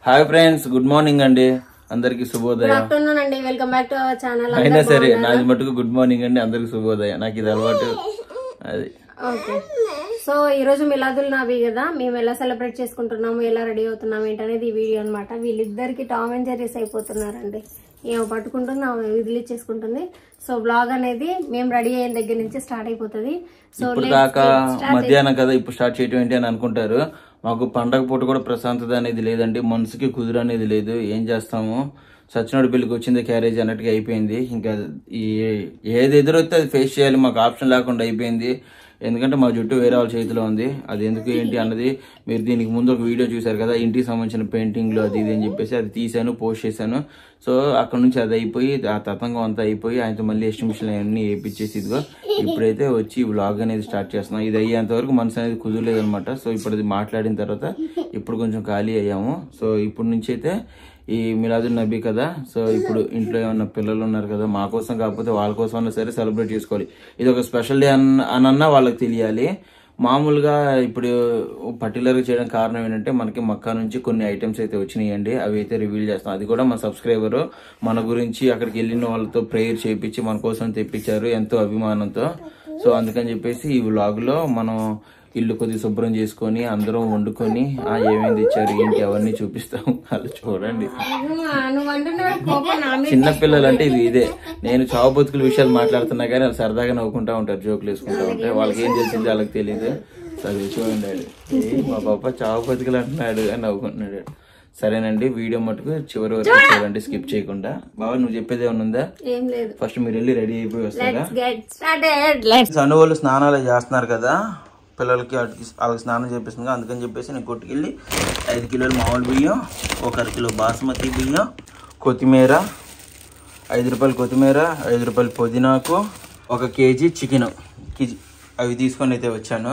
Hi friends, good morning అండి. అందరికి శుభోదయం. ఆఫ్టర్నూన్ అండి. Welcome back to our channel. అయినా సరే నాది మటుకు గుడ్ మార్నింగ్ అండి, అందరికి శుభోదయం. నాకు ఇది అలవాటు. అది ఓకే. సో ఈ రోజు మిలాదుల్ నబీ కదా, మేము ఎలా సెలబ్రేట్ చేసుకుంటున్నాము, ఎలా రెడీ అవుతున్నాము ఏంటనేది ఈ వీడియో అనమాట. వీళ్ళిద్దరికి టామ్ అండ్ జెర్రీస్ అయిపోతున్నారండి. ఏమో పట్టుకుంటుంది, ఆమె విదిలిచ్చేసుకుంటుంది. సో బ్లాగ్ అనేది మేము రెడీ అయిన దగ్గర నుంచి స్టార్ట్ అయిపోతుంది. సో ఇప్పుడు దాకా మధ్యాహ్నం కదా ఇప్పుడు స్టార్ట్ చేయటం ఏంటి అని అనుకుంటారు. మాకు పండగ పూట కూడా ప్రశాంతత అనేది లేదండి, మనసుకి కుదురు అనేది లేదు. ఏం చేస్తాము, సచ్చినోడి పెళ్లికి వచ్చింది క్యారేజ్ అన్నట్టుగా అయిపోయింది. ఇంకా ఏది ఎదురైతే అది ఫేస్ చేయాలి, మాకు ఆప్షన్ లేకుండా అయిపోయింది. ఎందుకంటే మా జుట్టు వేరే వాళ్ళ చేతిలో ఉంది. అది ఎందుకు ఏంటి అన్నది మీరు దీనికి ముందు ఒక వీడియో చూసారు కదా, ఇంటికి సంబంధించిన పెయింటింగ్లు అది ఇది అని చెప్పేసి అది తీసాను, పోస్ట్ చేశాను. సో అక్కడ నుంచి అది అయిపోయి ఆ తతంగం అంతా అయిపోయి ఆయనతో మళ్ళీ ఎస్టిమేషన్ అన్ని వేయించేసి ఇదిగో ఇప్పుడైతే వచ్చి వ్లాగ్ అనేది స్టార్ట్ చేస్తున్నాం. ఇది అయ్యేంత వరకు మనసు అనేది కుదరలేదనమాట. సో ఇప్పుడు అది మాట్లాడిన తర్వాత ఇప్పుడు కొంచెం ఖాళీ అయ్యాము. సో ఇప్పుడు నుంచి అయితే ఈ మిలాదున్ నబీ కదా, సో ఇప్పుడు ఇంట్లో ఏమన్నా పిల్లలు ఉన్నారు కదా, మా కోసం కాకపోతే వాళ్ళ కోసం అన్నా సరే సెలబ్రేట్ చేసుకోవాలి. ఇది ఒక స్పెషల్ డే అన్నా వాళ్ళకి తెలియాలి. మామూలుగా ఇప్పుడు పర్టికులర్గా చేయడానికి కారణం ఏంటంటే మనకి మక్కా నుంచి కొన్ని ఐటమ్స్ అయితే వచ్చినాయండి, అవి అయితే రివీల్ చేస్తాం. అది కూడా మన సబ్స్క్రైబర్ మన గురించి అక్కడికి వెళ్ళిన వాళ్ళతో ప్రేయర్ చేయించి మన కోసం తెప్పించారు ఎంతో అభిమానంతో. సో అందుకని చెప్పేసి ఈ వ్లాగ్లో మనం ఇల్లు కొద్దిగా శుభ్రం చేసుకొని అందరం వండుకొని ఏమేమి తెచ్చారు ఏంటి అవన్నీ చూపిస్తాం. వాళ్ళు చూడండి, చిన్న పిల్లలు అంటే ఇదే. నేను చావు బతుకుల విషయాలు మాట్లాడుతున్నా కానీ వాళ్ళు సరదాగా నవ్వుకుంటా ఉంటారు, జోకులు వేసుకుంటా ఉంటారు. వాళ్ళకి ఏం తెలిసింది వాళ్ళకి తెలియదు. చదివి చూడండి, మా పాప చావు బతుకులు అంటున్నాడు అని నవ్వుకుంటున్నాడు. సరేనండి, వీడియో మటుకు చివరి వరకు చూడండి, స్కిప్ చేయకుండా. బాబా నువ్వు చెప్పేది ఏమన్నా ఉందా? ఫస్ట్ మీరు వెళ్ళి రెడీ అయిపోయి వస్తారా? అను వాళ్ళు స్నానాలు చేస్తున్నారు కదా, పిల్లలకి వాళ్ళకి స్నానం చేపిస్తుంది. అందుకని చెప్పేసి నేను కొట్టుకెళ్ళి 5 కిలోలు మామూలు బియ్యం, 1 కిలో బాస్మతి బియ్యం, కొత్తిమీర 5 రూపాయలు కొత్తిమీర, 5 రూపాయలు పుదీనాకు, 1 కేజీ చికెన్ అవి తీసుకొని అయితే వచ్చాను.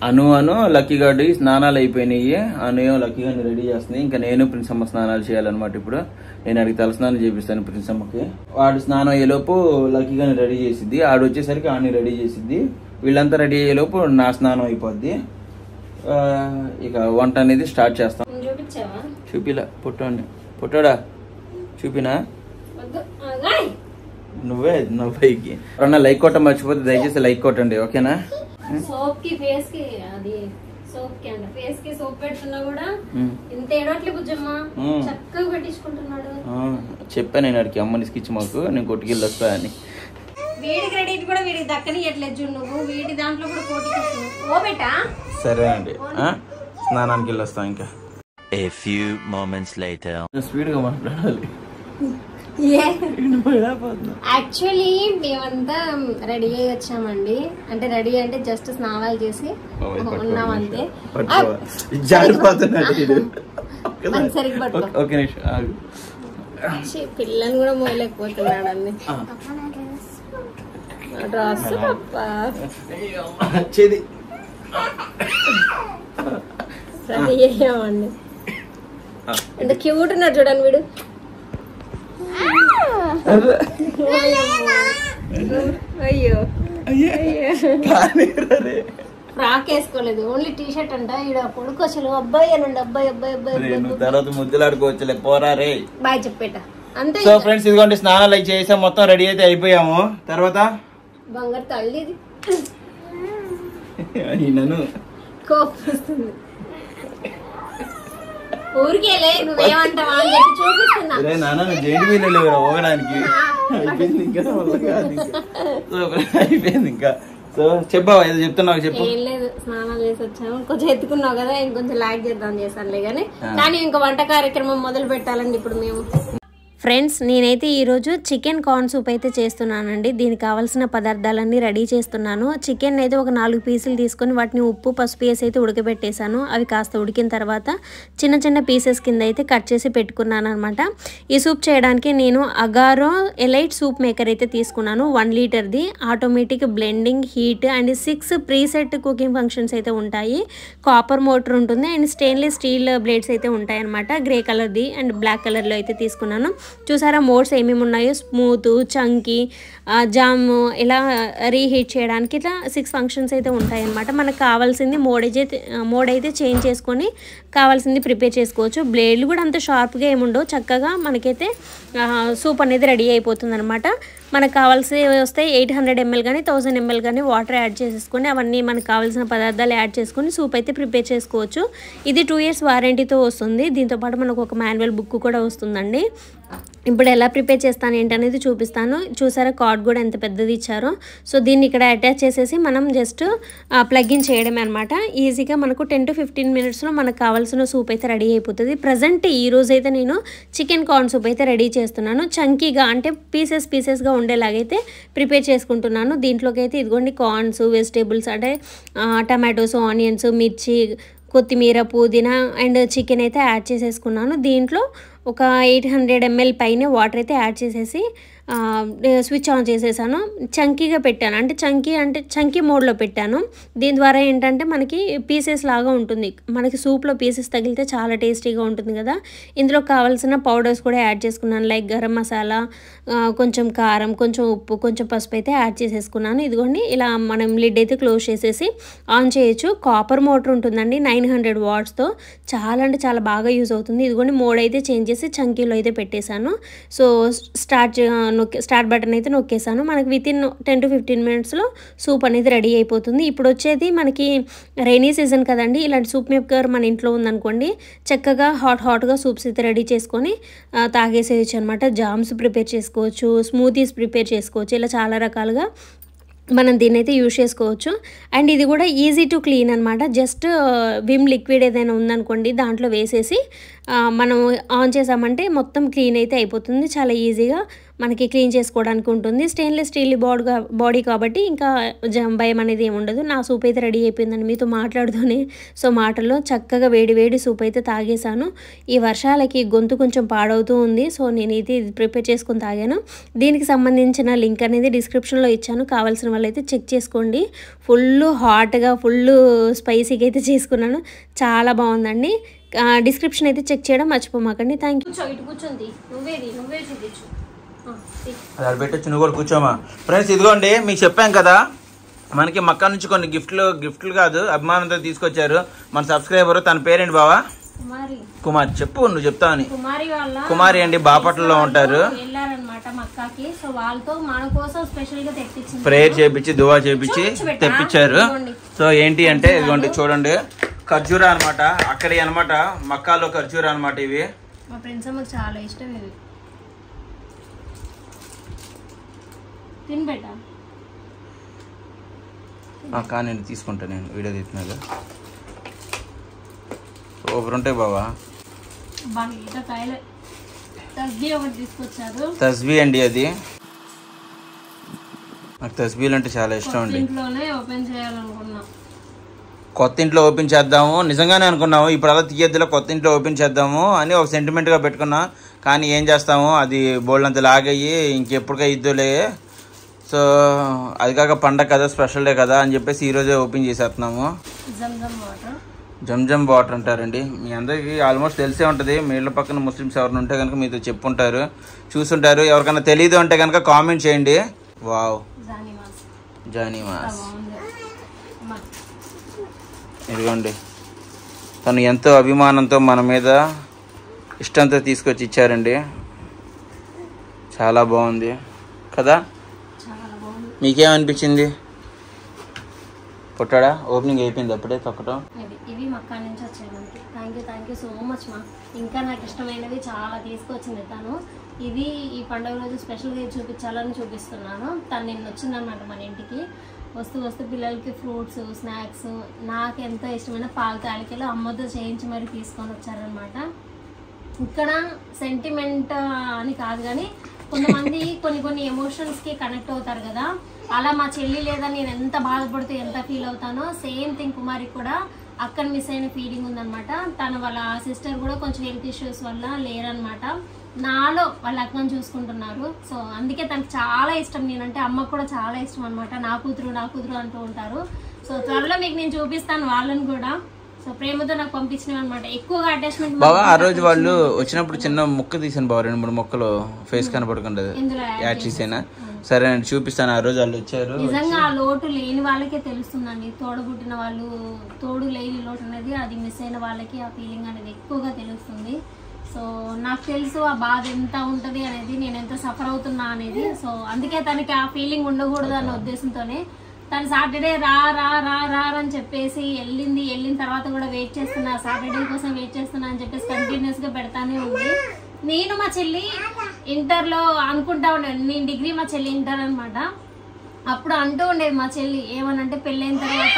అను లక్కీ గాడి స్నానాలు అయిపోయినాయి. అను లక్కీ గారిని రెడీ చేస్తుంది. ఇంకా నేను ప్రిన్సమ్మ స్నానాలు చేయాలన్నమాట. ఇప్పుడు నేను అడిగి తల స్నానం చేపిస్తాను ప్రిన్సమ్మకి. వాడు స్నానం అయ్యేలోపు లక్కీ గారిని రెడీ చేసిద్ది, ఆడు వచ్చేసరికి ఆని రెడీ చేసిద్ది. వీళ్ళంతా రెడీ అయ్యేలోపు నా స్నానం అయిపోద్ది. ఇక వంట అనేది స్టార్ట్ చేస్తాం. చూపిలా పుట్టాడా చూపినా నువ్వే పైకి ఎవరన్నా లైక్ కొట్ట మర్చిపోతే దయచేసి లైక్ కొట్టండి, ఓకేనా? సోప్ కి ఫేస్ కి అది సోప్ కి అండి, ఫేస్ కి సోప్ పెడుతున్నా కూడా ఇంత ఏడవట్లే బుజ్జమ్మ, చక్కగా పెట్టించుకుంటున్నాడు. చెప్పాను నేను అడిగి అమ్మని స్కిచ్ మాకు, నేను కొట్టుకెళ్ళి వస్తా అని. వీడి క్రెడిట్ కూడా వీడికి దక్కనియట్లేదు. నువ్వు వీడి దాంట్లో కూడా పోటీ ఓ బేటా. సరే అండి, స్నానానికి వెళ్ళి వస్తాం. ఇంకా A few moments later. Speed గా మాట్లాడాలి. యాక్చువల్లీ మేమంతా రెడీ అయ్యి వచ్చామండి. అంటే రెడీ అంటే జస్ట్ స్నానాలు చేసి ఉన్నాం అంతే. పిల్లని కూడా మోయలేకపోతున్నాడు అన్ని డ్రెస్. రెడీ అయ్యామండి. ఎంత క్యూట్ ఉన్నాడు చూడండి వీడు. అయ్యో ఫ్రాక్ వేసుకోలేదు, ఓన్లీ టీ షర్ట్ అంట. ఈడ పొడుకు అసలు అబ్బాయి అనండి, అబ్బాయి అబ్బాయి అబ్బాయి. తర్వాత ముద్దులాడుకోవచ్చులే, పోరా రే. బాయ్ చెప్పేట అంతే. సో ఫ్రెండ్స్ ఇదిగోండి స్నానాలు అయి చేసాం, మొత్తం రెడీ అయితే అయిపోయాము. తర్వాత బంగారు తల్లి నన్ను కోపం వస్తుంది. ఊరికేలే నువ్వేమంటావా అని చెప్పి చూపిస్తున్నా. అయిపోయింది ఇంకా. సో చెప్పావా ఏదో చెప్తున్నావు, చెప్పు. ఏం లేదు, స్నానాలు చేసి వచ్చాము. కొంచెం ఎత్తుకున్నావు కదా, ఇంకొంచెం లాగ్ చేద్దాం చేశానులే కానీ ఇంకా వంట కార్యక్రమం మొదలు పెట్టాలండి ఇప్పుడు మేము. ఫ్రెండ్స్ నేనైతే ఈరోజు చికెన్ కార్న్ సూప్ అయితే చేస్తున్నానండి. దీనికి కావాల్సిన పదార్థాలన్నీ రెడీ చేస్తున్నాను. చికెన్ అయితే ఒక 4 పీసులు తీసుకొని వాటిని ఉప్పు పసుపు వేసి అయితే ఉడకబెట్టేశాను. అవి కాస్త ఉడికిన తర్వాత చిన్న చిన్న పీసెస్ కింద అయితే కట్ చేసి పెట్టుకున్నాను అనమాట. ఈ సూప్ చేయడానికి నేను అగారో ఎలైట్ సూప్ మేకర్ అయితే తీసుకున్నాను, 1 లీటర్ది. Automatic blending, heat and 6 preset cooking functions అయితే ఉంటాయి. కాపర్ మోటార్ ఉంటుంది అండ్ స్టెయిన్లెస్ స్టీల్ బ్లేడ్స్ అయితే ఉంటాయి అనమాట. గ్రే కలర్ది అండ్ బ్లాక్ కలర్లో అయితే తీసుకున్నాను. చూసారా మోడ్స్ ఏమేమి ఉన్నాయో, స్మూత్, చంకీ, జామ్, ఇలా రీహీట్ చేయడానికి ఇట్లా 6 ఫంక్షన్స్ అయితే ఉంటాయి అన్నమాట. మనకు కావాల్సింది మోడ్ అయితే చేంజ్ చేసుకొని కావాల్సింది ప్రిపేర్ చేసుకోవచ్చు. బ్లేడ్లు కూడా అంత షార్ప్గా ఏముండవు, చక్కగా మనకైతే సూప్ అనేది రెడీ అయిపోతుంది అనమాట. మనకు కావాల్సి వస్తే 800 ml కానీ 1000 ml కానీ వాటర్ యాడ్ చేసేసుకొని అవన్నీ మనకు కావాల్సిన పదార్థాలు యాడ్ చేసుకొని సూప్ అయితే ప్రిపేర్ చేసుకోవచ్చు. ఇది 2 years వారంటీతో వస్తుంది. దీంతోపాటు మనకు ఒక మాన్యువల్ బుక్ కూడా వస్తుందండి. ఇప్పుడు ఎలా ప్రిపేర్ చేస్తాను ఏంటనేది చూపిస్తాను. చూసారా కార్డ్ కూడా ఎంత పెద్దది ఇచ్చారో. సో దీన్ని ఇక్కడ అటాచ్ చేసేసి మనం జస్ట్ ప్లగ్ ఇన్ చేయడమే అనమాట. ఈజీగా మనకు 10 to 15 minutesలో మనకు కావాల్సిన సూప్ అయితే రెడీ అయిపోతుంది. ప్రజెంట్ ఈ రోజు అయితే నేను చికెన్ కార్న్ సూప్ అయితే రెడీ చేస్తున్నాను. చంకీగా అంటే పీసెస్గా ఉండేలాగైతే ప్రిపేర్ చేసుకుంటున్నాను. దీంట్లోకి అయితే ఇదిగోండి కార్న్స్, వెజిటేబుల్స్ అంటే టమాటోస్, ఆనియన్స్, మిర్చి, కొత్తిమీర, పుదీనా అండ్ చికెన్ అయితే యాడ్ చేసేసుకున్నాను. దీంట్లో ఒక 800 ml పైన వాటర్ అయితే యాడ్ చేసేసి స్విచ్ ఆన్ చేసేసాను. చంకీగా పెట్టాను, అంటే చంకీ మోడ్లో పెట్టాను. దీని ద్వారా ఏంటంటే మనకి పీసెస్ లాగా ఉంటుంది. మనకి సూప్లో పీసెస్ తగిలితే చాలా టేస్టీగా ఉంటుంది కదా. ఇందులో కావాల్సిన పౌడర్స్ కూడా యాడ్ చేసుకున్నాను. లైక్ గరం మసాలా, కొంచెం కారం, కొంచెం ఉప్పు, కొంచెం పసుపు అయితే యాడ్ చేసేసుకున్నాను. ఇదిగోండి ఇలా మనం లిడ్ అయితే క్లోజ్ చేసేసి ఆన్ చేయొచ్చు. కాపర్ మోటార్ ఉంటుందండి 900 wattsతో. చాలా అంటే చాలా బాగా యూజ్ అవుతుంది. ఇదిగోండి మోడ్ అయితే చేంజ్ చేసి చంకీలో అయితే పెట్టేశాను. సో స్టార్ట్ బటన్ అయితే నొక్కేసాను. మనకి వితిన్ 10 to 15 minutesలో సూప్ అనేది రెడీ అయిపోతుంది. ఇప్పుడు వచ్చేది మనకి రైనీ సీజన్ కదండి. ఇలాంటి సూప్ మేకర్ మన ఇంట్లో ఉందనుకోండి, చక్కగా హాట్గా సూప్స్ అయితే రెడీ చేసుకొని తాగేసేయచ్చు అనమాట. జామ్స్ ప్రిపేర్ చేసుకోవచ్చు, స్మూతీస్ ప్రిపేర్ చేసుకోవచ్చు, ఇలా చాలా రకాలుగా మనం దీన్ని అయితే యూజ్ చేసుకోవచ్చు. అండ్ ఇది కూడా ఈజీ టు క్లీన్ అనమాట. జస్ట్ విమ్ లిక్విడ్ ఏదైనా ఉందనుకోండి దాంట్లో వేసేసి మనం ఆన్ చేసామంటే మొత్తం క్లీన్ అయితే అయిపోతుంది. చాలా ఈజీగా మనకి క్లీన్ చేసుకోవడానికి ఉంటుంది. స్టెయిన్లెస్ స్టీల్ బాడీ కాబట్టి ఇంకా భయం అనేది ఏమి ఉండదు. నా సూప్ అయితే రెడీ అయిపోయిందండి మీతో మాట్లాడుతూనే. సో మాటల్లో చక్కగా వేడి సూప్ అయితే తాగేశాను. ఈ వర్షాలకి గొంతు కొంచెం పాడవుతూ ఉంది. సో నేనైతే ఇది ప్రిపేర్ చేసుకొని తాగాను. దీనికి సంబంధించిన లింక్ అనేది డిస్క్రిప్షన్లో ఇచ్చాను, కావాల్సిన వాళ్ళైతే చెక్ చేసుకోండి. ఫుల్ హాట్గా ఫుల్ స్పైసీగా అయితే చేసుకున్నాను. చాలా బాగుందండి. డిస్క్రిప్షన్ అయితే చెక్ చేయడం మర్చిపోమాకండి. Thank you. ఇటు కూర్చోండి, నువ్వే చూపించు. అది పెట్టచ్చు, నువ్వు కూడా కూర్చోమా. ఫ్రెండ్స్ ఇదిగోండి మీకు చెప్పాం కదా, మనకి మక్కా నుంచి కొన్ని గిఫ్ట్లు కాదు అభిమానంతో తీసుకొచ్చారు మన సబ్స్క్రైబర్. తన పేరేంటి బావా? కుమారి. చెప్పు, నువ్వు చెప్తావని. కుమారి అండి, బాపట్లలో ఉంటారు. ప్రేయర్ చేపించి దువా చేపించి తెప్పించారు. సో ఏంటి అంటే ఇదిగోండి చూడండి, ఖర్జూరా అనమాట. అక్కడి అనమాట మక్కాలో ఖర్జూరా అనమాట. ఇవి మా ఫ్రెండ్స్ అమ్మకి చాలా ఇష్టం. ఇవి తినబెట్టా కానీ నేను తీసుకుంటా, నేను వీడియో తీస్తున్నాగా. సూపర్ ఉంటాయి బావా. తస్బీ అండి, అది నాకు తస్బీలు అంటే చాలా ఇష్టం అండి. కొత్త ఇంట్లో ఓపెన్ చేద్దాము నిజంగానే అనుకున్నాము. ఇప్పుడు అలా తీయద్దులో కొత్త ఇంట్లో ఓపెన్ చేద్దాము అని ఒక సెంటిమెంట్గా పెట్టుకున్నా. కానీ ఏం చేస్తాము, అది బోల్డ్ అంత లాగయ్యి ఇంకెప్పుడుగా ఇద్దులే. సో అది కాక పండగ కదా, స్పెషల్ డే కదా అని చెప్పేసి ఈరోజే ఓపెన్ చేసేస్తున్నాము. జంజం వాటర్ అంటారండి. మీ అందరికీ ఆల్మోస్ట్ తెలిసే ఉంటుంది. మీ ఇళ్ళ పక్కన ముస్లిమ్స్ ఎవరైనా ఉంటే కనుక మీతో చెప్పుంటారు, చూసుంటారు. ఎవరికైనా తెలీదు అంటే కనుక కామెంట్ చేయండి. వావ్, జానీమాస్. ఇదిగోండి, తను ఎంతో అభిమానంతో మన మీద ఇష్టంతో తీసుకొచ్చి ఇచ్చారండి. చాలా బాగుంది కదా. మీకేమనిపించింది? పుట్టాడా? ఓపెనింగ్ అయిపోయింది అప్పుడే తొక్కటం. ఇవి మక్కా నుంచి వచ్చాయి. థ్యాంక్ యూ సో మచ్ మా. ఇంకా నాకు ఇష్టమైనవి చాలా తీసుకొచ్చింది తను. ఇది ఈ పండుగ రోజు స్పెషల్గా చూపించాలని చూపిస్తున్నాను. తను నిన్న వచ్చిందనమాట మన ఇంటికి. వస్తూ పిల్లలకి ఫ్రూట్స్, స్నాక్స్, నాకు ఎంతో ఇష్టమైన పాల తాలికలు అమ్మతో చేయించి మరి తీసుకొని వచ్చారనమాట. ఇక్కడ సెంటిమెంట్ అని కాదు కానీ కొంతమంది కొన్ని ఎమోషన్స్కి కనెక్ట్ అవుతారు కదా. అలా మా చెల్లి లేదా నేను ఎంత బాధపడుతూ ఎంత ఫీల్ అవుతానో సేమ్ థింగ్ కుమారికి కూడా అక్కడ మిస్ అయిన ఫీలింగ్ ఉందనమాట. తన వాళ్ళ సిస్టర్ కూడా కొంచెం హెల్త్ ఇష్యూస్ వల్ల లేరనమాట. నాలో వాళ్ళ అక్కను చూసుకుంటున్నారు. సో అందుకే తనకు చాలా ఇష్టం నేనంటే. అమ్మకు కూడా చాలా ఇష్టం అనమాట. నా కూతురు అంటూ ఉంటారు. సో త్వరలో మీకు నేను చూపిస్తాను వాళ్ళని కూడా. సో ప్రేమతో నాకు పంపించినవి అనమాట. ఎక్కువగా అటాచ్మెంట్. బాబా ఆ రోజు వాళ్ళు వచ్చినప్పుడు చిన్న ముక్క తీసాను బాబా, 2-3 ముక్కలు ఫేస్ కనపడకుండా యాడ్ చేసేనా. సరేనండి, చూపిస్తాను. ఆ రోజు వాళ్ళు వచ్చారు. నిజంగా ఆ లోటు లేని వాళ్ళకే తెలుస్తుందండి. తోడబుట్టిన వాళ్ళు తోడు లేని లోటు అనేది, అది మిస్ అయిన వాళ్ళకి ఆ ఫీలింగ్ అనేది ఎక్కువగా తెలుస్తుంది. సో నాకు తెలుసు ఆ బాధ ఎంత ఉంటుంది అనేది, నేను ఎంత సఫర్ అవుతున్నా అనేది. సో అందుకే తనకి ఆ ఫీలింగ్ ఉండకూడదు అన్న ఉద్దేశంతోనే తను సాటర్డే రా రా రా రా అని చెప్పేసి వెళ్ళిన తర్వాత కూడా వెయిట్ చేస్తున్నా, సాటర్డే కోసం వెయిట్ చేస్తున్నా అని చెప్పేసి కంటిన్యూస్ గా పెడతానే ఉంది. నేను మా చెల్లి ఇంటర్లో అనుకుంటా ఉండేది, నేను డిగ్రీ, మా చెల్లి ఇంటర్ అనమాట. అప్పుడు అంటూ ఉండేది మా చెల్లి ఏమనంటే, పెళ్ళైన తర్వాత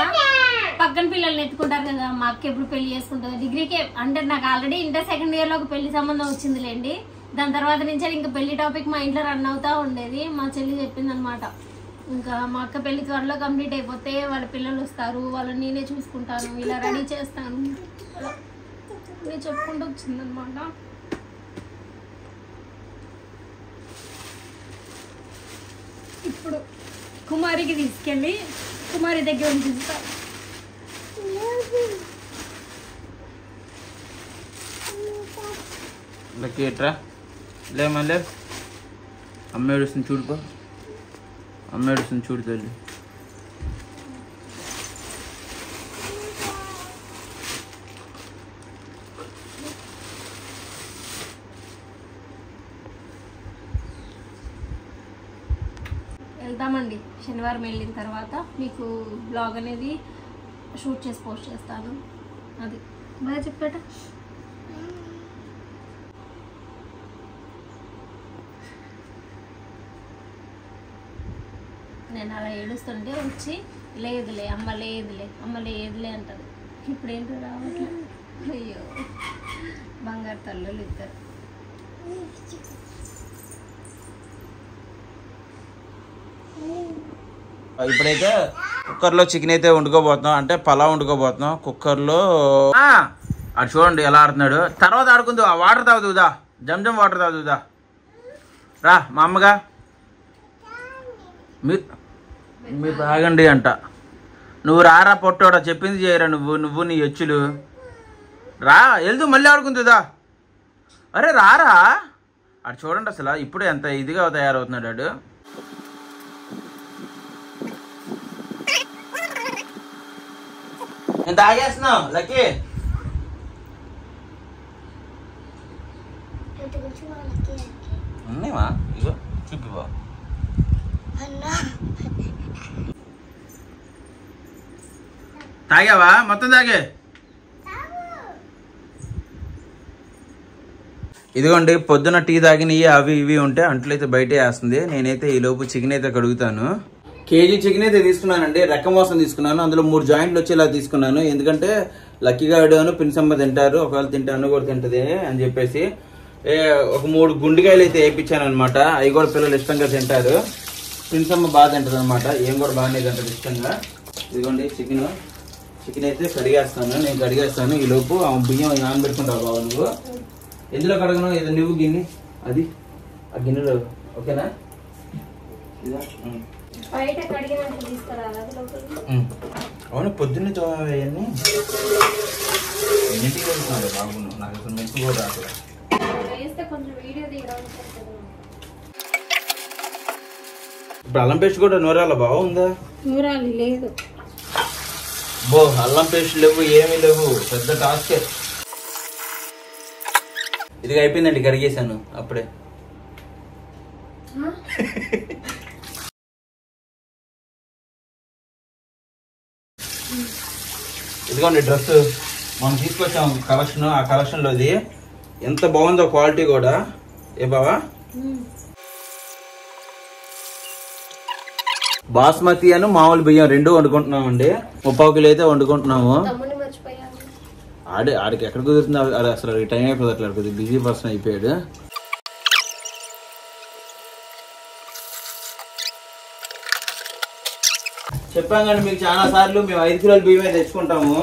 పక్కన పిల్లల్ని ఎత్తుకుంటారు కదా, మా అక్క ఎప్పుడు పెళ్లి చేసుకుంటుంది. డిగ్రీకే అంటే నాకు ఆల్రెడీ ఇంటర్ సెకండ్ ఇయర్ లో ఒక పెళ్లి సంబంధం వచ్చిందిలేండి. దాని తర్వాత నుంచి ఇంకా పెళ్లి టాపిక్ మా ఇంట్లో రన్ అవుతా ఉండేది. మా చెల్లి చెప్పింది అనమాట, ఇంకా మా అక్క పెళ్లి త్వరలో కంప్లీట్ అయిపోతే వాళ్ళ పిల్లలు వస్తారు, వాళ్ళని నేనే చూసుకుంటాను, ఇలా రెడీ చేస్తాను నేను చెప్పుకుంటూ వచ్చిందనమాట. ఇప్పుడు కుమారికి తీసుకెళ్ళి కుమారి దగ్గర ఉంచుతా. లక్కేట్రా లే మళ్ళీ అమ్మ ఏడుస్తుంది చూడుకో, అమ్మ ఏడుస్తుంది చూడు తల్లి. వెళ్తామండి. శనివారం వెళ్ళిన తర్వాత మీకు బ్లాగ్ అనేది షూట్ చేసి పోస్ట్ చేస్తాను. అది బాగా చెప్పేట. నేను అలా ఏడుస్తుంటే వచ్చి లేదులే అమ్మ, లేదులే అమ్మ, లేదులే అంటది. ఇప్పుడు ఏంటో రావట్లేదు. అయ్యో బంగారు తల్లులు ఇద్దరు. ఇప్పుడైతే కుక్కర్లో చికెన్ అయితే వండుకోబోతున్నాం, అంటే పలావ్ వండుకోబోతున్నాం కుక్కర్లో. అటు చూడండి ఎలా ఆడుతున్నాడు. తర్వాత ఆడుకుందు, ఆ వాటర్ తాగుదుదా, జంజం వాటర్ తాగుదుదా. రా మా అమ్మగా, మీరు తాగండి అంట. నువ్వు రారా పొట్టోడా, చెప్పింది చేయరా నువ్వు నీ ఎచ్చులు. రా వెళ్తూ మళ్ళీ ఆడుకుంటుందా. అరే రారా. అటు చూడండి అసలు ఇప్పుడు ఎంత ఇదిగా తయారవుతున్నాడు అడు. నేను తాగేస్తున్నావు లక్కీ. ఉన్నావా ఇగో చూపివా. తాగావా మొత్తం తాగే. ఇదిగోండి పొద్దున టీ తాగినవి అవి ఇవి ఉంటే అంట్లయితే బయటే వేస్తుంది. నేనైతే ఈ లోపు చికెన్ అయితే కడుగుతాను. కేజీ చికెన్ అయితే తీసుకున్నానండి, రెక్క మోసం తీసుకున్నాను. అందులో 3 జాయింట్లు వచ్చేలా తీసుకున్నాను. ఎందుకంటే లక్కీగా అడుగును పిన్సమ్మ తింటారు, ఒకవేళ తింటే అన్న కూడా తింటది అని చెప్పేసి ఒక 3 గుండెకాయలు అయితే వేయించాను అనమాట. అవి కూడా పిల్లలు ఇష్టంగా తింటారు. పిన్సమ్మ బాగా తింటది అనమాట, ఏం కూడా బాగానే తింటది ఇష్టంగా. ఇదిగోండి చికెన్ అయితే కడిగేస్తాను, నేను కడిగేస్తాను. ఈ లోపు బియ్యం నానబెట్టుకుంటావు బాబు నువ్వు. ఎందులో కడగను, ఏదో నువ్వు గిన్నె అది ఆ గిన్నెలో ఓకేనా. ఇదా బయట కడిగినట్టు తీసుకురావాలి. అవును పొద్దున్నే అవన్నీ ఎన్నింటికి వెళ్తున్నాడు బాబు, నాకు అసలు మెప్పు కూడా రాదు. ఇప్పుడు అల్లం పేస్ట్ కూడా నూరాల బాగుందా. నూరాలి లేదు బో, అల్లం పేస్ట్ లేవు ఏమీ లేవు, పెద్ద టాస్కే. ఇది అయిపోయిందండి, కడిగేశాను అప్పుడే. ఇదిగోండి డ్రెస్ మనం తీసుకొచ్చాం కలెక్షన్, ఆ కలెక్షన్ లోది ఎంత బాగుందో క్వాలిటీ కూడా. ఏ బావా బాస్మతి అను మామూలు బియ్యం 2 వండుకుంటున్నాం అండి. 30 కిలో అయితే వండుకుంటున్నాము. ఆడికి ఎక్కడ కుదురుతుంది, అసలు టైం అయిపోతుంది. అట్లా కొద్దిగా బిజీ పర్సన్ అయిపోయాడు. చెప్పాం కానీ మీకు చాలా సార్లు మేము 5 కిలోల బియ్యమే తెచ్చుకుంటాము.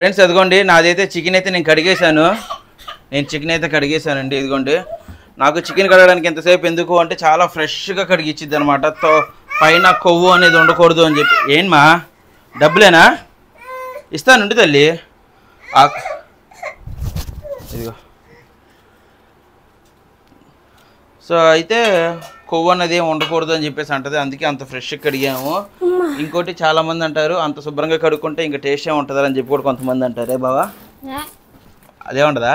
ఫ్రెండ్స్ అదిగోండి నాదైతే చికెన్ అయితే నేను కడిగేశాను. అండి. ఇదిగోండి నాకు చికెన్ కడగడానికి ఎంతసేపు ఎందుకు అంటే చాలా ఫ్రెష్గా కడిగిచ్చిద్ది అనమాట. పైన కొవ్వు అనేది ఉండకూడదు అని చెప్పి. ఏంమా డబ్బులేనా? ఇస్తానుండి తల్లి. ఇదిగో. సో అయితే కొవ్వు అన్నది ఏమి ఉండకూడదు అని చెప్పేసి అంటది. అందుకే అంత ఫ్రెష్గా కడిగాము. ఇంకోటి చాలా మంది అంటారు అంత శుభ్రంగా కడుక్కుంటే ఇంకా టేస్ట్ ఏమి ఉంటుందా అని చెప్పి కూడా కొంతమంది అంటారే బావా. అదే ఉండదా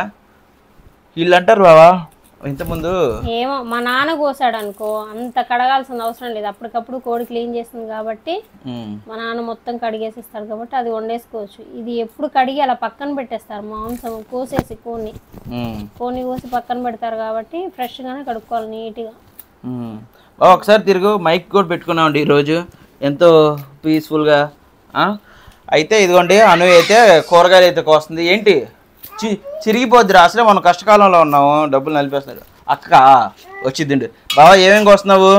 వీళ్ళు అంటారు బావా. ఇంతకుముందు ఏమో మా నాన్న కోసాడు అనుకో అంత కడగాల్సిన అవసరం లేదు. అప్పటికప్పుడు కోడి క్లీన్ చేస్తుంది కాబట్టి మా నాన్న మొత్తం కడిగేసిస్తాడు కాబట్టి అది వండేసుకోవచ్చు. ఇది ఎప్పుడు కడిగి అలా పక్కన పెట్టేస్తారు. మాంసం కోసేసి కోని కోసి పక్కన పెడతారు కాబట్టి ఫ్రెష్గానే కడుక్కోవాలి నీట్గా. ఒకసారి తిరుగు మైక్ కూడా పెట్టుకున్నామండి ఈరోజు ఎంతో పీస్ఫుల్గా. అయితే ఇదిగోండి అను అయితే కూరగాయలు అయితే కోస్తుంది. ఏంటి చిరిగిపోద్దిరా అసలే మనం కష్టకాలంలో ఉన్నాము. డబ్బులు నలిపేస్తున్నాడు. అక్క వచ్చిందండి. బావా ఏమేమి కోస్తున్నావు?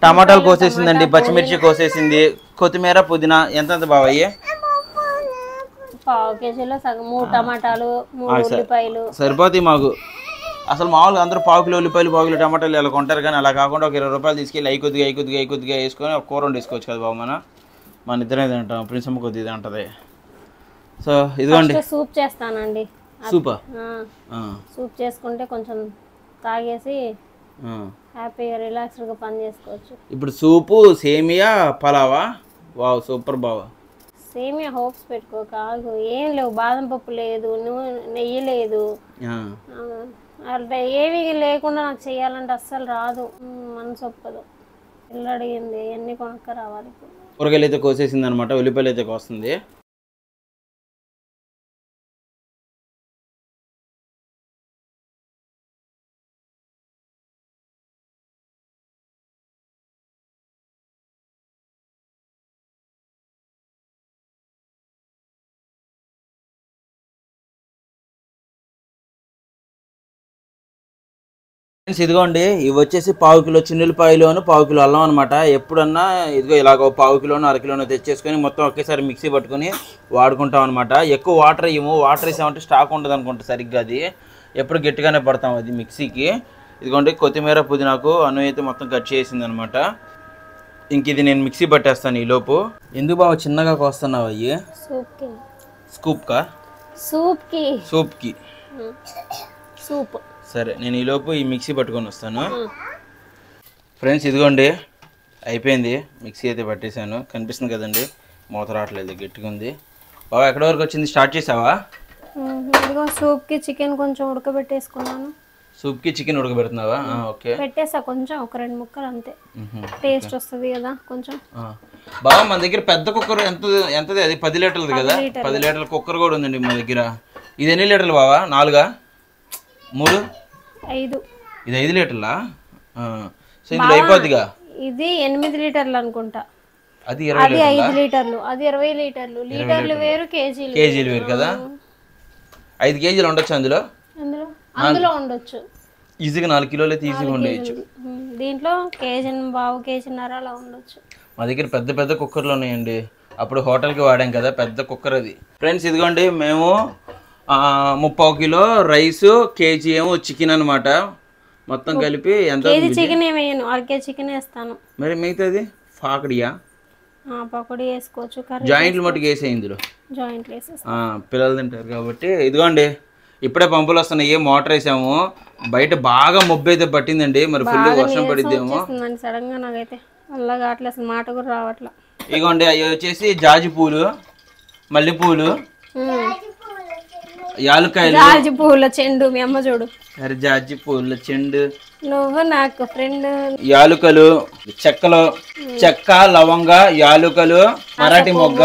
టమాటాలు కోసేసిందండి, పచ్చిమిర్చి కోసేసింది, కొత్తిమీర, పుదీనా. ఎంత బావా అయ్యి? పావు కేజీలో సగం 3 టమాటాలు 3 ఉల్లిపాయలు సరిపోతాయి మాకు. అసలు మామూలుగా అందరూ పావు కిలో ఉల్లిపాయలు, పావు కిలో టమాటాలు ఇలా కొంటారు. కానీ అలా కాకుండా ఒక 20 రూపాయలు తీసుకెళ్ళి అయి కొద్దిగా వేసుకొని ఒక కూర వండేసుకోవచ్చు కదా బాబు. మన ఇద్దరం ఇది అంటాం. ప్రిన్సమ్మ కొద్ది ఇది అంటది. సో ఇదిగోండి సూప్ చేస్తానండి. సూపా? సూప్ చేసుకుంటే కొంచెం తాగేసి హ్యాపీగా రిలాక్స్డ్గా పని చేసుకోవచ్చు. ఇప్పుడు సూపు సేమియా పలావా? వావ్ సూపర్ బావా. సేమియా హోప్స్ పెట్టుకోక ఏం లేవు. బాదం పప్పు లేదు, నెయ్యి లేదు, అంటే ఏవి లేకుండా నాకు చేయాలంటే అస్సలు రాదు. మనసు ఒప్పదు. పిల్ల అడిగింది అన్నీ కొనక్క రావాలి. ఇప్పుడు కూరగాయలు అయితే కోసేసింది అనమాట. ఉల్లిపాయలు అయితే కోస్తుంది. ఇదిగోండి ఇవి వచ్చేసి పావు కిలో చిన్నులపాయలోను పావు కిలో అల్లం అనమాట. ఎప్పుడన్నా ఇదిగో ఇలాగ పావు కిలోను అరకిలోను తెచ్చేసుకొని మొత్తం ఒకేసారి మిక్సీ పట్టుకొని వాడుకుంటాం అనమాట. ఎక్కువ వాటర్ వేయము. వాటర్ వేసామంటే స్టాక్ ఉండదు అనుకుంటా సరిగ్గా. అది ఎప్పుడు గట్టిగానే పడతాం అది మిక్సీకి. ఇదిగోండి కొత్తిమీర, పుదీనాకు అను అయితే మొత్తం కట్ చేసింది అనమాట. ఇంక ఇది నేను మిక్సీ పట్టేస్తాను ఈలోపు. ఎందుకు బాగా చిన్నగా కోస్తున్నావు అయ్యి? సూప్కి సూప్. సరే నేను ఈలోపు ఈ మిక్సీ పట్టుకొని వస్తాను. ఫ్రెండ్స్ ఇదిగోండి అయిపోయింది. మిక్సీ అయితే పట్టేశాను. కనిపిస్తుంది కదండి, మూత రావట్లేదు, గట్టిగా ఉంది. బాబా ఎక్కడి వరకు వచ్చింది? స్టార్ట్ చేసావా? ఇదిగో సూప్కి చికెన్ కొంచెం ఉడకబెట్టేసుకున్నాను. సూప్కి చికెన్ ఉడకబెడుతున్నావా? ఓకే. పెట్టేసా కొంచెం, ఒక 2 ముక్కలు అంతే. టేస్ట్ వస్తుంది కదా కొంచెం. బాబా మన దగ్గర పెద్ద కుక్కర్ ఎంతది? అది 10 లీటర్లది కదా. 10 లీటర్ల కుక్కర్ కూడా ఉందండి మా దగ్గర. ఇది ఎన్ని లీటర్లు బాబా? 4, 3, 5. ఇది 5 లీటర్లా? సో ఇందులో అయిపోద్దిగా. ఇది 8 లీటర్లు అనుకుంటా. అది 5 లీటర్లు. అది 20 లీటర్లు. లీటర్లు వేరు, కేజీలు వేరు కదా. 5 కేజీలు ఉండొచ్చు అందులో ఉండొచ్చు. ఈజీగా 4 కిలోలు అయితే ఈజీగా ఉండేయచ్చు. దీంట్లో కేజీన్నర అలా ఉండొచ్చు. మా దగ్గర పెద్ద పెద్ద కుక్కర్లు ఉన్నాయండి. అప్పుడు హోటల్కి వాడాం కదా పెద్ద కుక్కర్ అది. ఫ్రెండ్స్ ఇదిగోండి మేము 30 కిలో రైస్, కేజీ ఏమో చికెన్ అనమాట. మొత్తం కలిపి ఎంత? కేజీ చికెన్ ఏమేయను, 1/2 కేజీ చికెన్ వేస్తాను. మరి మిగతాది పాకడియా? పకోడీ వేసుకోవచ్చు. జాయింట్లు మట్టుకు వేసే ఇందులో జాయింట్లు వేసేసి పిల్లలు తింటారు కాబట్టి. ఇదిగోండి ఇప్పుడే పంపులు వస్తున్నాయి. మోటార్ వేసాము. బయట బాగా మబ్బు అయితే పట్టిందండి. మరి ఫుల్ వర్షం పడిద్దేమో. సడన్ గా నాకైతే అల్లగా అట్లా అసలు మాట కూడా రావట్లా. ఇదిగోండి అవి వచ్చేసి జాజి పూలు, మల్లెపూలు, యాలుకాయలు, జాజి పూల చెండు. మీ అమ్మ చూడు. అరే జాజి పూల చెండు. నువ్వు నాకు ఫ్రెండ్. యాలుకలు, చెక్క, లవంగ, యాలుకలు, మరాఠీ మొగ్గ,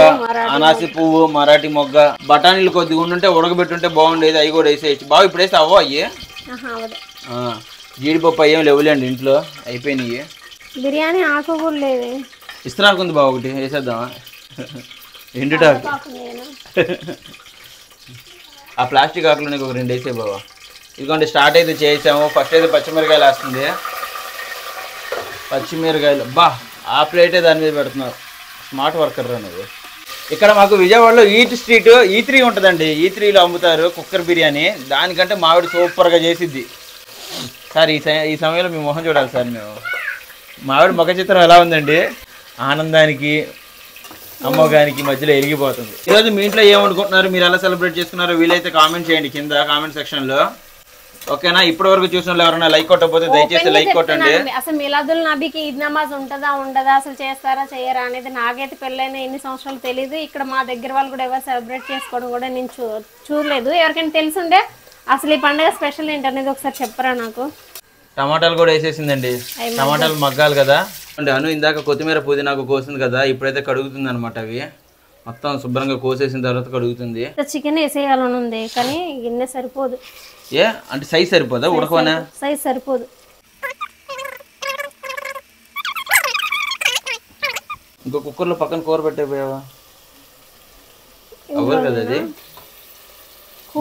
అనాసి పువ్వు, మరాఠీ మొగ్గ, బఠానీలు కొద్దిగా ఉండుంటే ఉడకబెట్టుంటే బాగుండేది. అవి కూడా వేసేయచ్చు. బాగా ఇప్పుడు వేస్తే అవ్వ అయ్యి. జీడిపప్పు అయ్యేం లేవులేండి ఇంట్లో, అయిపోయినాయి. బిర్యానీ ఆకు కూడా లేదు. ఇస్తరాకు ఉంది బాగా, ఒకటి వేసేద్దామా? ఎండుటాకు. ఆ ప్లాస్టిక్ ఆకులు ఒక 2 వేసే బాబా. ఇదిగోండి స్టార్ట్ అయితే చేసాము. ఫస్ట్ అయితే పచ్చిమిరకాయలు వేస్తుంది. పచ్చిమిరకాయలు బా ఆ ప్లేటే దాని మీద పెడుతున్నారు. స్మార్ట్ వర్కర్ రా నువ్వు. ఇక్కడ మాకు విజయవాడలో ఈట్ స్ట్రీట్ E3 ఉంటుందండి. E3లో అమ్ముతారు కుక్కర్ బిర్యానీ. దానికంటే మావిడ సూపర్గా చేసిద్ది. సార్ ఈ సమయంలో మీ మొహం చూడాలి సార్ మేము. మావిడ ముఖ చిత్రం ఎలా ఉందండి? ఆనందానికి అమ్మగానికి మధ్యలో ఎరిగిపోతుంది. ఈరోజు మీ ఇంట్లో ఏం వండుకుంటున్నారు, మీరు ఎలా సెలబ్రేట్ చేసుకున్నారో వీలైతే కామెంట్ చేయండి కింద కామెంట్ సెక్షన్లో. ఓకేనా? ఇప్పటి వరకు చూసిన వాళ్ళు ఎవరైనా లైక్ కొట్టకపోతే దయచేసి లైక్ కొట్టండి. అసలు మిలాదుల్ నబీకి ఈద్ నమాజ్ ఉంటుందా ఉండదా, అసలు చేస్తారా చేయరా అనేది నాకైతే పెళ్ళైన ఎన్ని సంవత్సరాలు తెలియదు. ఇక్కడ మా దగ్గర వాళ్ళు కూడా ఎవరు సెలబ్రేట్ చేసుకోవడం కూడా నేను చూడలేదు. ఎవరికైనా తెలుసుండే అసలు ఈ పండుగ స్పెషల్ ఏంటనేది ఒకసారి చెప్పరా నాకు. టమాటాలు కూడా వేసేసిందండి. టమాటాలు మగ్గాలి కదా అంటే అను ఇందాక కొత్తిమీర పుదీనాకు కోసింది కదా, ఇప్పుడైతే కడుగుతుంది అనమాట. అవి మొత్తం శుభ్రంగా కోసేసిన తర్వాత కడుగుతుంది. చికెన్ వేసేయాలని ఉంది కానీ గిన్నె సరిపోదు. ఏ అంటే సైజ్ సరిపోదా? ఉడకవనా? సైజ్ సరిపోదు. ఇంకో కుక్కర్లో పక్కన కూర పెట్టేపోయావా? అవ్వరు కదా అది.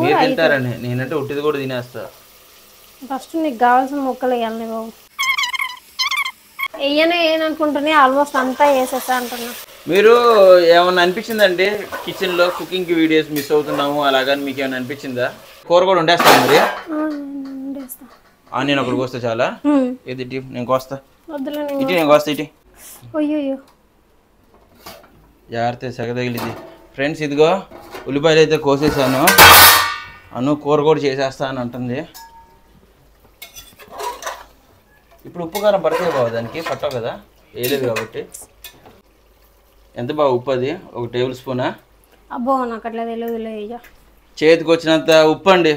మీరు తింటారని నేనంటే ఉట్టిది కూడా తినేస్తా. ఫస్ట్ నీకు కావాల్సిన ముక్కలు వేయాలి బాబు. వేయననుకుంటున్నా ఆల్మోస్ట్ అంతా వేసేస్తా అంటున్నా. మీరు ఏమన్నా అనిపించిందండి కిచెన్లో కుకింగ్ వీడియోస్ మిస్ అవుతున్నాము అలాగని మీకు ఏమైనా అనిపించిందా? కూర కూడా వండేస్తాను మరి. నేను ఒకటి కోస్తా చాలా. ఏది ఇటీ నేను కోస్తా. ఇటీ నేను కోస్తా. ఇటీ అయ్యో జాగ్రత్త సెగ తగిలింది. ఫ్రెండ్స్ ఇదిగో ఉల్లిపాయలు అయితే కోసేసాను. అను కూర కూడా చేసేస్తా అని అంటుంది. ఇప్పుడు ఉప్పు కారం పడితే బావ దానికి పట్టవు కదా, వేయలేదు కాబట్టి. ఎంత బాగా ఉప్పు అది? 1 టేబుల్ స్పూనా? అబ్బో నాకు అట్లా తెలియదు. చేతికి వచ్చినంత ఉప్పు అండి.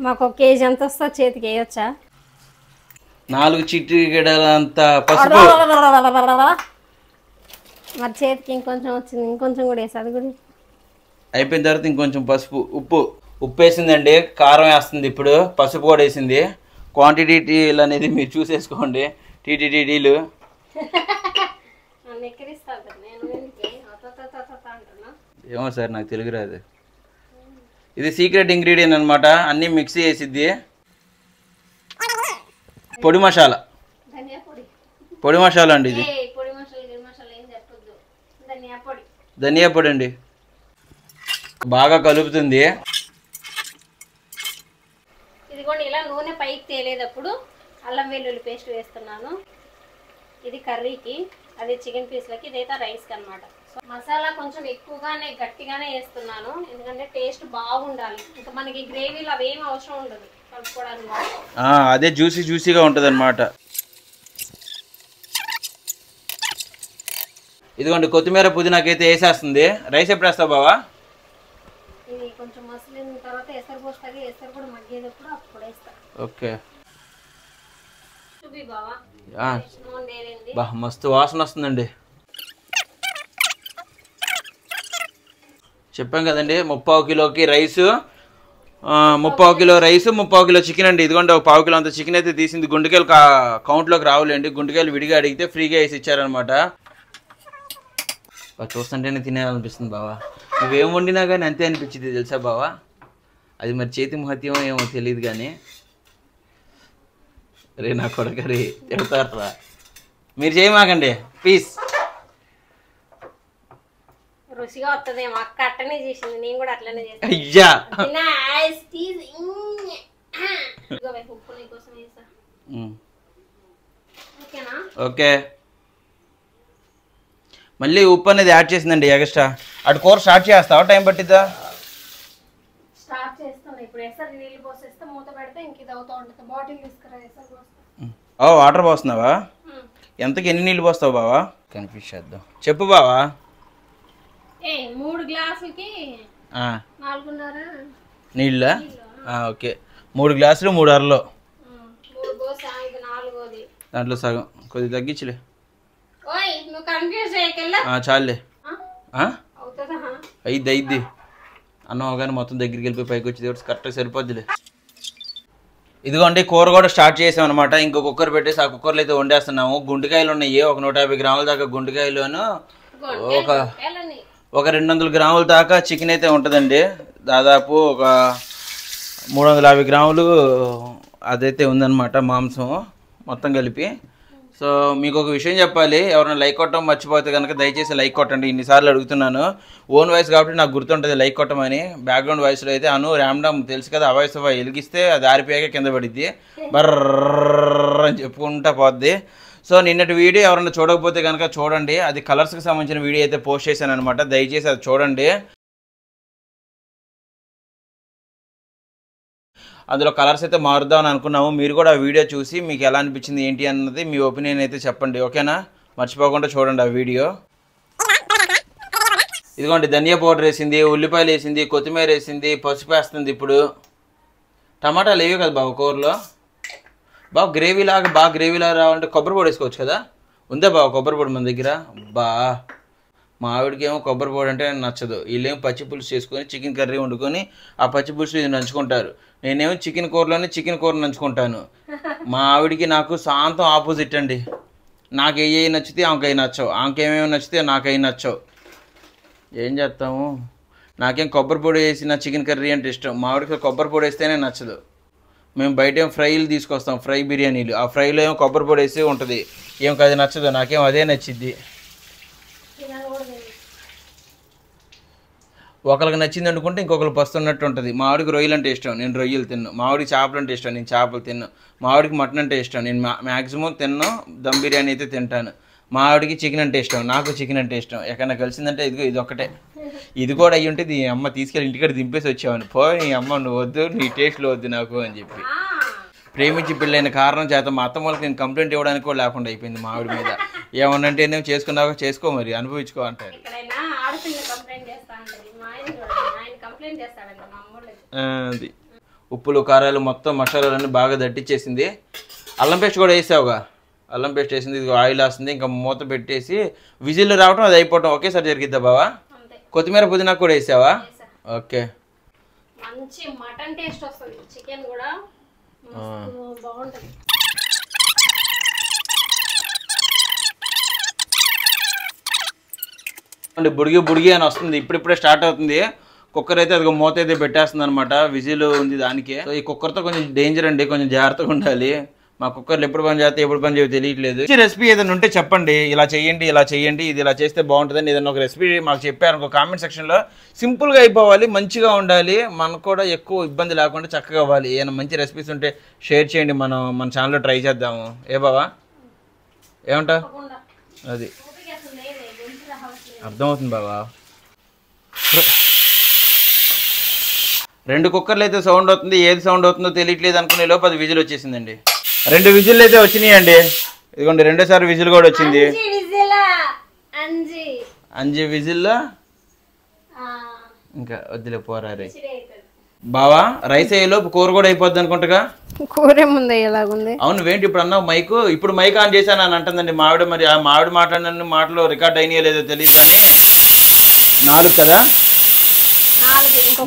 మాకు 1 కేజీ ఎంత వస్తా చేతికి వేయొచ్చా? 4 చిటికెడంత పసుపు. మరి చేతికి ఇంకొంచెం వచ్చింది, ఇంకొంచెం కూడా వేసి అది కూడా అయిపోయిన తర్వాత ఇంకొంచెం పసుపు ఉప్పు వేసిందండి. కారం వేస్తుంది ఇప్పుడు, పసుపు కూడా వేసింది. క్వాంటిటీలు అనేది మీరు చూసేసుకోండి. టీటీడీలు ఏమో సార్ నాకు తెలుగు రాదు. ఇది సీక్రెట్ ఇంగ్రీడియంట్ అనమాట. అన్నీ మిక్సీ వేసిద్ది. పొడి మసాలా అండి ఇది. ధనియా పొడి అండి. బాగా కలుపుతుంది. ఇదిగోండి ఇలా నూనె పైకి తేలేటప్పుడు అల్లం వెల్లుల్లి పేస్ట్ వేస్తున్నాను. ఇది కర్రీకి, అది చికెన్ పీస్లకి, ఇదైతే రైస్కి అనమాట. సో మసాలా కొంచెం ఎక్కువగానే గట్టిగానే వేస్తున్నాను ఎందుకంటే టేస్ట్ బాగుండాలి. ఇంకా మనకి గ్రేవీలో అవేం అవసరం ఉండదు కలుపుకోవడానికి. అదే జ్యూసీగా ఉంటుంది అనమాట. ఇదిగోండి కొత్తిమీర పుదీనాకైతే వేసేస్తుంది. రైస్ ఎప్పుడు వేస్తావు బావా? ఇది కొంచెం మసిలిన తర్వాత ఎసరు పోస్తాగి, ఎసరు కూడా మగ్గేటప్పుడు అప్పుడు వేస్తా. ఓకే చూపి బావా. మస్తు వాసన వస్తుందండి. చెప్పాం కదండి 30 కిలోకి rice, 30 kilo rice, 30 kilo chicken అండి. ఇదిగోండి 1/4 కిలో అంత చికెన్ అయితే తీసింది. గుండెకాయలు కౌంట్లోకి రావులేండి. గుండెకాయలు విడిగా అడిగితే ఫ్రీగా వేసి ఇచ్చారనమాట. చూస్తుంటేనే తినేయాలనిపిస్తుంది బావా. నువ్వేం వండినా కానీ అంతే అనిపించింది తెలుసా బావా. అది మరి చేతి మహత్యం ఏమో తెలియదు కానీ. రే నా కొడకరి చెప్తారా మీరు చేయమాకండి ప్లీజ్. రుచిగా వస్తుంది. మా అక్క అట్టనే చేసింది, నేను కూడా అట్లనే చేస్తాను. అయ్యా ఓకే. మళ్ళీ ఉప్పు అనేది యాడ్ చేసిందండి ఎక్స్ట్రా. అటు కూర స్టార్ట్ చేస్తావా? టైం పట్టిద్దా? స్టార్ట్ చేస్తాను ఇప్పుడు. ఎసరు నీళ్ళు పోసేస్తే మూత పెడితే ఇంక ఇది అవుతూ ఉంటుంది. బాటిల్ తీసుకురా ఎసరు పోస్తా. వాటర్ పోస్తున్నావా? ఎంతకి ఎన్ని నీళ్ళు పోస్తావు బావా? కన్ఫ్యూజ్ చేద్దాం. చెప్పు బావా. 3 గ్లాసులకి 4.5 నీళ్ళ. ఓకే 3 గ్లాసులు 3 అరలో. దాంట్లో సగం కొద్దిగా తగ్గించులే. చాలే అయిద్ది. అన్నం కానీ మొత్తం దగ్గరికి వెళ్ళిపోయి పైకి వచ్చి కరెక్ట్గా సరిపోద్దిలే. ఇదిగోండి కూర కూడా స్టార్ట్ చేసాం అనమాట. ఇంకో కుక్కర్ పెట్టేసి ఆ కుక్కర్లో అయితే వండేస్తున్నాము. గుండెకాయలు ఉన్నాయి, ఒక 150 గ్రాముల దాకా గుండెకాయలును, ఒక 200 గ్రాముల దాకా చికెన్ అయితే ఉంటుందండి. దాదాపు ఒక 350 గ్రాములు అదైతే ఉందన్నమాట మాంసం మొత్తం కలిపి. సో మీకు ఒక విషయం చెప్పాలి, ఎవరైనా లైక్ కొట్టడం మర్చిపోతే కనుక దయచేసి లైక్ కొట్టండి. ఇన్నిసార్లు అడుగుతున్నాను. ఓన్ వాయిస్ కాబట్టి నాకు గుర్తుంటుంది లైక్ కొట్టమని. బ్యాక్గ్రౌండ్ వాయిస్లో అయితే ర్యామ్డమ్ తెలుసు కదా, ఆ వాయిస్ వెలిగిస్తే అది ఆరిపోయాక కింద పడిద్ది, బర్ర అని చెప్పుకుంటా పోద్ది. సో నిన్నటి వీడియో ఎవరైనా చూడకపోతే కనుక చూడండి. అది కలర్స్కి సంబంధించిన వీడియో అయితే పోస్ట్ చేశాను అనమాట. దయచేసి అది చూడండి. అందులో కలర్స్ అయితే మారుద్దామని అనుకున్నాము. మీరు కూడా ఆ వీడియో చూసి మీకు ఎలా అనిపించింది ఏంటి అన్నది మీ ఒపీనియన్ అయితే చెప్పండి, ఓకేనా? మర్చిపోకుండా చూడండి ఆ వీడియో. ఇదిగోండి ధనియా పౌడర్ వేసింది, ఉల్లిపాయలు వేసింది, కొత్తిమీర వేసింది, పసుపు వేస్తుంది. ఇప్పుడు టమాటాలు వేవి కదా బాబు కూరలో. బాగా గ్రేవీలాగా రావాలంటే కొబ్బరి పొడి వేసుకోవచ్చు కదా. ఉందా బాబు కొబ్బరి పొడి మన దగ్గర? మా ఆవిడకేమో కొబ్బరి పొడి అంటే నచ్చదు. వీళ్ళేమో పచ్చి పులుసు చేసుకొని చికెన్ కర్రీ వండుకొని ఆ పచ్చి పులుసు ఇది నంచుకుంటారు. నేనేమో చికెన్ కూర నంచుకుంటాను. మా ఆవిడికి నాకు శాంతం ఆపోజిట్ అండి. నాకు ఏ నచ్చితే ఆమెకై నచ్చవు, ఆమెకేమేమి నచ్చితే నాకై నచ్చవు. ఏం చేస్తాము? నాకేం కొబ్బరి పొడి వేసిన చికెన్ కర్రీ అంటే ఇష్టం. మా ఆవిడకి కొబ్బరి పొడి వేస్తేనే నచ్చదు. మేము బయట ఏం ఫ్రైలు తీసుకొస్తాం, ఫ్రై బిర్యానీలు. ఆ ఫ్రైలో ఏమో కొబ్బరి పొడి వేసి ఉంటుంది. ఏమో అది నచ్చదు, నాకేం అదే నచ్చిద్ది. ఒకరికి నచ్చింది అనుకుంటే ఇంకొకరు పస్తున్నట్టు ఉంటుంది. మా ఆవిడికి రొయ్యలు అంటే ఇష్టం, నేను రొయ్యలు తిన్ను. మా ఆవిడికి చేపలు అంటే ఇష్టం, నేను చేపలు తిన్ను. మా ఆవిడికి మటన్ అంటే ఇష్టం, నేను మ్యాక్సిమం తిన్ను. దమ్ బిర్యానీ అయితే తింటాను. మా ఆవిడికి చికెన్ అంటే ఇష్టం, నాకు చికెన్ అంటే ఇష్టం. ఎక్కడన్నా కలిసిందంటే ఇది ఒక్కటే. ఇది కూడా అయ్యి ఉంటే నీ అమ్మ తీసుకెళ్ళి ఇంటికాడ దింపేసి వచ్చావని, పోయి నీ అమ్మ నువ్వు వద్దు, నీ టేస్ట్లో వద్దు నాకు అని చెప్పి. ప్రేమించి పెళ్ళైన కారణం చేత మా అత్త వాళ్ళకి నేను కంప్లైంట్ ఇవ్వడానికి కూడా లేకుండా అయిపోయింది మా ఆవిడ మీద. ఏమన్నంటే నేను చేసుకున్నాక చేసుకో, మరి అనుభవించుకో అంటారు. అది ఉప్పులు కారాలు మొత్తం మసాలాలన్నీ బాగా దట్టించేసింది. అల్లం పేస్ట్ కూడా వేసావుగా, అల్లం పేస్ట్ వేసింది. ఇది ఆయిల్ వస్తుంది, ఇంకా మూత పెట్టేసి విజిల్ రావటం అది అయిపోవటం ఒకేసారి జరిగిద్దా బావా? కొత్తిమీర పుదీనా కూడా వేసావా? ఓకే. మంచి మటన్ టేస్ట్ వస్తుంది, చికెన్ కూడా బాగుంటుంది. బుడిగి అని వస్తుంది, ఇప్పుడిప్పుడే స్టార్ట్ అవుతుంది. కుక్కర్ అయితే అది మూత అయితే పెట్టేస్తుంది అనమాట. విజిల్ ఉంది దానికే. సో ఈ కుక్కర్తో కొంచెం డేంజర్ అండి, కొంచెం జాగ్రత్తగా ఉండాలి. మా కుక్కర్లు ఎప్పుడు పని చేస్తే ఎప్పుడు పని చేయో తెలియట్లేదు. రెసిపీ ఏదైనా ఉంటే చెప్పండి, ఇలా చేయండి ఇది ఇలా చేస్తే బాగుంటుందని ఏదైనా ఒక రెసిపీ మాకు చెప్పారు కామెంట్ సెక్షన్లో. సింపుల్గా అయిపోవాలి, మంచిగా ఉండాలి, మనకు కూడా ఎక్కువ ఇబ్బంది లేకుండా చక్కగా అవ్వాలి. ఏమైనా మంచి రెసిపీస్ ఉంటే షేర్ చేయండి, మన ఛానల్లో ట్రై చేద్దాము. ఏ బావా ఏమంటా? అది అర్థమవుతుంది బావా. 2 కుక్కర్లు అయితే సౌండ్ అవుతుంది, ఏది సౌండ్ అవుతుందో తెలియట్లేదు అనుకునే లోపు అది విజిల్ వచ్చేసిందండి. 2 విజిల్ అయితే వచ్చినాయండి. ఇదిగోండి రెండోసారి విజిల్ కూడా వచ్చింది. 5 విజిల్లో ఇంకా వద్దులే పోరా రే బావా. రైస్ అయ్యేలోపు కూర కూడా అయిపోద్ది అనుకుంటా. కూర ముందు ఎలాగుంది? అవును వేంటి ఇప్పుడు అన్నావు మైకు, ఇప్పుడు మైక్ ఆన్ చేశాను అని అంటుందండి మావిడ. మరి ఆ మావిడ మాట్లాడిన మాటలు రికార్డ్ అయినాయో లేదో తెలియదు కానీ 4 కదా,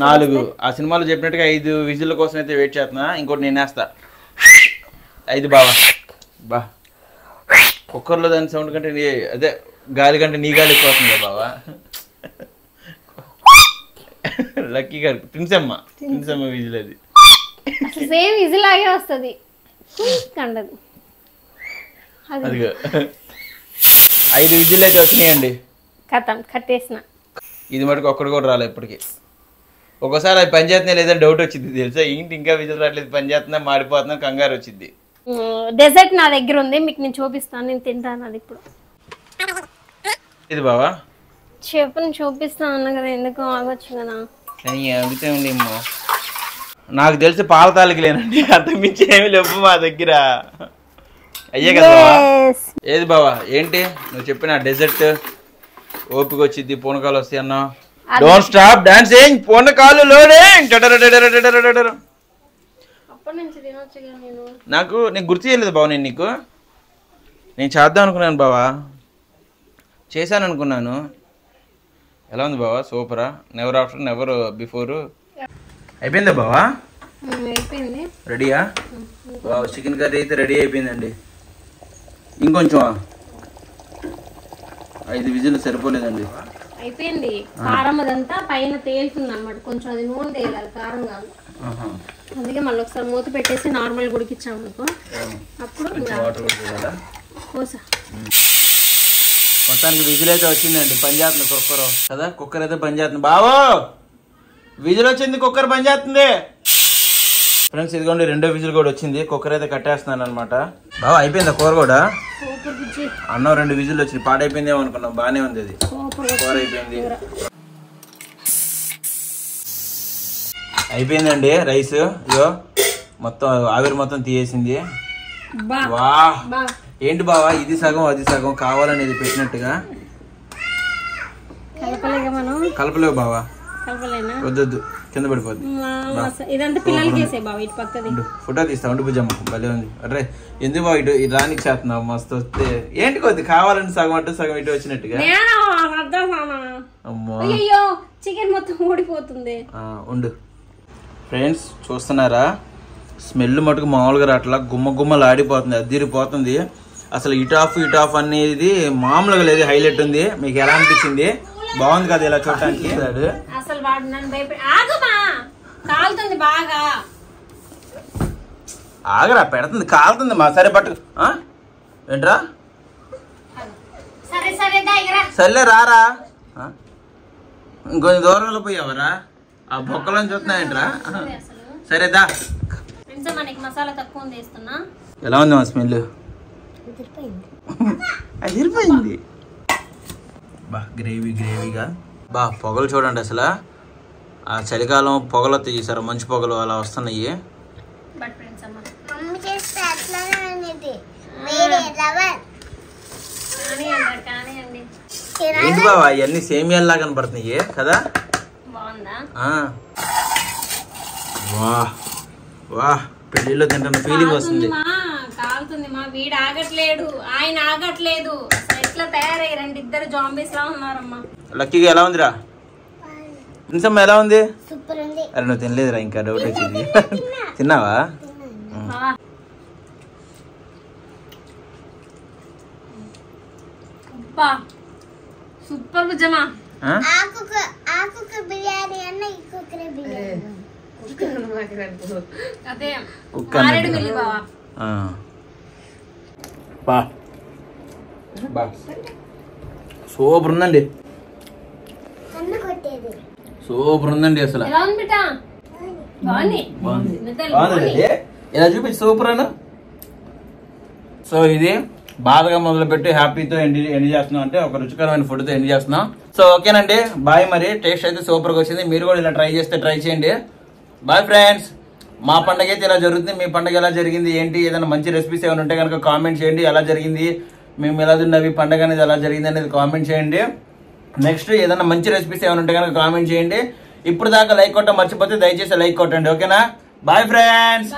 4. ఆ సినిమాలో చెప్పినట్టుగా 5 విజిల్ల కోసం అయితే వెయిట్ చేస్తున్నా. ఇంకోటి నేను వేస్తా 5 బావా. బా కుక్కర్లో దాని సౌండ్ కంటే అదే గాలి కంటే నీ గాలి ఎక్కువ వస్తుంది బావా. లక్కీ గారు తిన్సమ్మ విజిల్ అది సేమ్ విజిల్ లాగే వస్తుంది. అదిగో 5 విజిల్ అయితే వచ్చినాయండి. కట్టేసిన. ఇది మటుకు ఒక్కడు కూడా రాలే ఇప్పటికి. ఒక్కోసారి అది పని చేస్తున్నా లేదని డౌట్ వచ్చింది తెలుసా, ఏంటి ఇంకా విజిల్ రావట్లేదు, పని చేస్తున్నా మాడిపోతున్నా కంగారు వచ్చింది. డెజర్ట్ నా దగ్గర ఉంది, మీకు నేను చూపిస్తాను, నేను తింటాను అది ఇప్పుడు. ఇది బావా చెప్పని చూపిస్తాను అన్న కదా, ఎందుకు ఆగొచ్చు కదా. అడుగుతామండి నాకు తెలిసి పాల తాలికి లేనండి, అంత మించి ఏమి లేవు మా దగ్గర. అయ్యే కదా ఏది బావా ఏంటి నువ్వు చెప్పిన డెజర్ట్ ఓపిక వచ్చింది, పూనకాలు వస్తాయి అన్నా. డోంట్ స్టాప్ డాన్సింగ్, పూనకాలు లోడింగ్. నేను గుర్తు చేయలేదు బావ, నేను చేద్దాం అనుకున్నాను బావా, చేశాను అనుకున్నాను. ఎలా ఉంది బావా? సూపరా? Never after never before. అయిపోయిందా బావా? అయిపోయింది. రెడీయా? బావ చికెన్ కర్రీ అయితే రెడీ అయిపోయిందండి. ఇంకొంచెం 5 విజిల్ సరిపోలేదండి. అయిపోయింది. కారం అదంతా పైన తేలుతుంది అనమాట, కొంచెం అది నూనె తేలాలి, కారం కాదు. అందుకే మళ్ళీ ఒకసారి మూత పెట్టేసి నార్మల్ ఉడికిచ్చాము అనుకో, అప్పుడు వాటర్ కూడా మొత్తానికి విజిల్ అయితే వచ్చిందండి, పని చేస్తుంది కుక్కర్ కదా, కుక్కర్ అయితే పని చేస్తుంది. బావో విజిల్ వచ్చింది, కుక్కర్ పని చేస్తుంది. ఫ్రెండ్స్ ఇదిగోండి రెండో విజిల్ కూడా వచ్చింది, కుక్కర్ అయితే కట్టేస్తున్నాను అనమాట. బావా అయిపోయిందా కూర కూడా? అన్నం 2 విజిల్ వచ్చింది, పాడైపోయిందేమో అనుకున్నాం, బాగానే ఉంది అది, కూర అయిపోయింది. అయిపోయిందండి రైస్, ఇదో మొత్తం ఆవిరి మొత్తం తీయేసింది. వా ఏంటి బావా ఇది సగం అది సగం కావాలని ఇది పెట్టినట్టుగా కలపలేవు బావా, వద్దొద్దు కింద పడిపోద్ది. ఫోటో తీస్తా ఉండి భుజమ్మ భలే ఉంది. అరే ఎందుకు బావ ఇటు రానికి చేస్తున్నావు, మస్తు వస్తే ఏంటి కొద్ది కావాలని సగం అటు సగం ఇటు వచ్చినట్టుగా. చికెన్ మొత్తం ఊడిపోతుంది. ఉండు ఫ్రెండ్స్ చూస్తున్నారా, స్మెల్ మటుకు మామూలుగా రాట్లా, గుమ్మ గుమ్మలు ఆడిపోతుంది, అదిరిపోతుంది అసలు. ఇటు ఆఫ్ అనేది మామూలుగా లేదు, హైలైట్ ఉంది. మీకు ఎలా అనిపించింది? బాగుంది కదా ఇలా చూడటానికి? అసలు వాడు నన్ను కాలుతుంది బాగా. ఆగరా పెడుతుంది, కాలుతుంది మా. సరే పట్టు ఏంట్రా, సర్లే రారా, ఇంకొంచెం దూరంలో పోయావరా, ఆ బొక్కలను చూస్తున్నాయంట్రా. సరేదా మసాలా తక్కువ వేస్తున్నా. ఎలా ఉంది మా స్మెల్? అదిరిపోయింది బా, గ్రేవీగా బా. పొగలు చూడండి అసలు, ఆ చలికాలం పొగలు తీసారు, మంచి పొగలు అలా వస్తున్నాయి. ఏంటి బావా ఇవన్నీ సేమియాల్లా కనపడుతున్నాయి కదా? వా వా పెళ్లిలో తింటున్న ఫీలింగ్ వస్తుంది. కాలుతుంది మా, వీడు ఆగట్లేడు, ఆయన ఆగట్లేదు. ఎట్లా తయారయ్యారండి ఇద్దరు జాంబీస్ లా ఉన్నారమ్మా. లక్కీగా ఎలా ఉందిరా? తినసమ్మా ఎలా ఉంది? అరే నువ్వు తినలేదురా, ఇంకా డౌట్ వచ్చింది. తిన్నావా? సూపర్ బుజ్జమా. సూపర్ ఉందండి, సూపర్ ఉందండి అసలు. ఇలా చూపించి సూపర్ అను. సో ఇది బాధగా మొదలుపెట్టి హ్యాపీతో ఎండ్ చేస్తున్నాం, అంటే ఒక రుచికరమైన ఫుడ్తో ఎండ్ చేస్తున్నాం. సో ఓకేనండి, బాయ్. మరి టేస్ట్ అయితే సూపర్గా వచ్చింది, మీరు కూడా ఇలా ట్రై చేస్తే ట్రై చేయండి. Bye friends. మా పండుగ అయితే ఇలా జరుగుతుంది, మీ పండుగ ఎలా జరిగింది ఏంటి, ఏదైనా మంచి రెసిపీస్ ఏమైనా ఉంటే కనుక కామెంట్ చేయండి. ఎలా జరిగింది, మేము ఎలా తిన్నవి, పండుగ అనేది ఎలా జరిగింది అనేది కామెంట్ చేయండి. నెక్స్ట్ ఏదైనా మంచి రెసిపీస్ ఏమైనా ఉంటే కనుక కామెంట్ చేయండి. ఇప్పుడు దాకా లైక్ కొట్టడం మర్చిపోతే దయచేసి లైక్ కొట్టండి, ఓకేనా? Bye friends.